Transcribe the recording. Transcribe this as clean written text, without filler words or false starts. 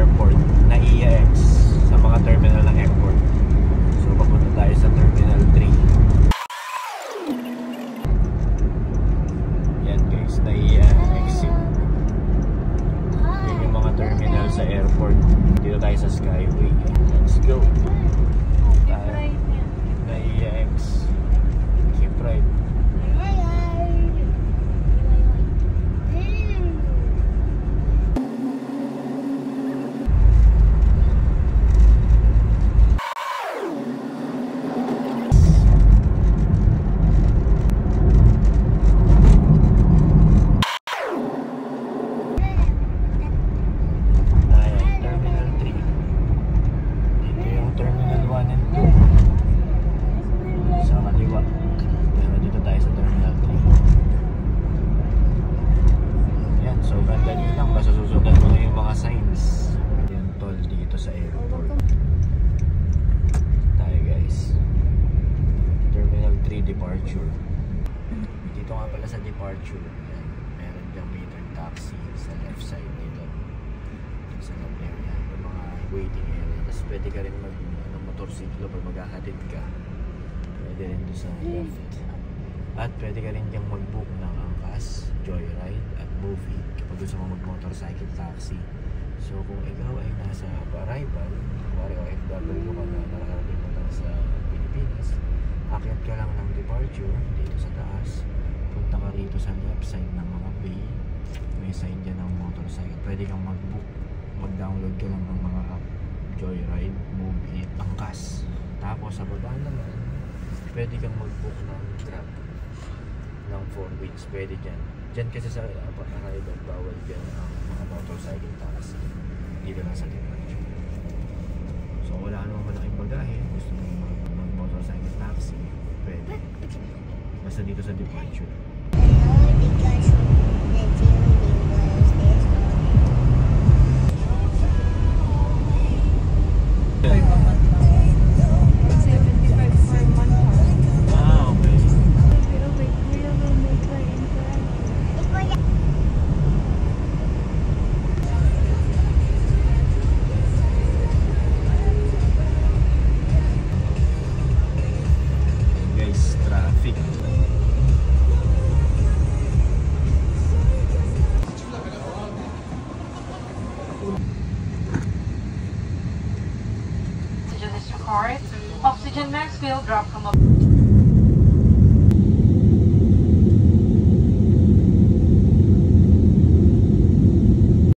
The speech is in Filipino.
airport na EAX, sa mga terminal ng airport. So papunta tayo sa Terminal 3. Yan guys, na EAX yun yung mga terminal sa airport. Dito tayo sa Skyway. Let's go. Na EAX. Keep right. Departure. Dito nga pala sa departure, yan, meron diyang metered taxi sa left side dito. Sa left area, yung mga waiting area. Tapos pwede ka rin mag motorsiklo pag maghahatid ka. Pwede rin doon sa left. At pwede ka rin diyang mag-book ng angkas, joyride at movie kapag gusto mo mag-motorcycle taxi. So kung ikaw ay nasa arrival, kuwari OFW ka na nakarating mo lang sa Pilipinas, akyat ka lang ng departure dito sa taas, punta ka rito sa left side ng mga bay, may sign dyan ng motorcycle, pwede kang mag-book, mag-download ka lang ng mga app, joyride, movie, angkas. Tapos sa baba naman, pwede kang mag-book ng grab ng 4 wheels, pwede dyan. Dyan kasi sa arrival, bawal dyan ang mga motorcycle taxi, dito lang sa departure. So wala naman malaking bagahe, gusto mo mag-motorcycle taxi, pwede. Basta dito sa departure.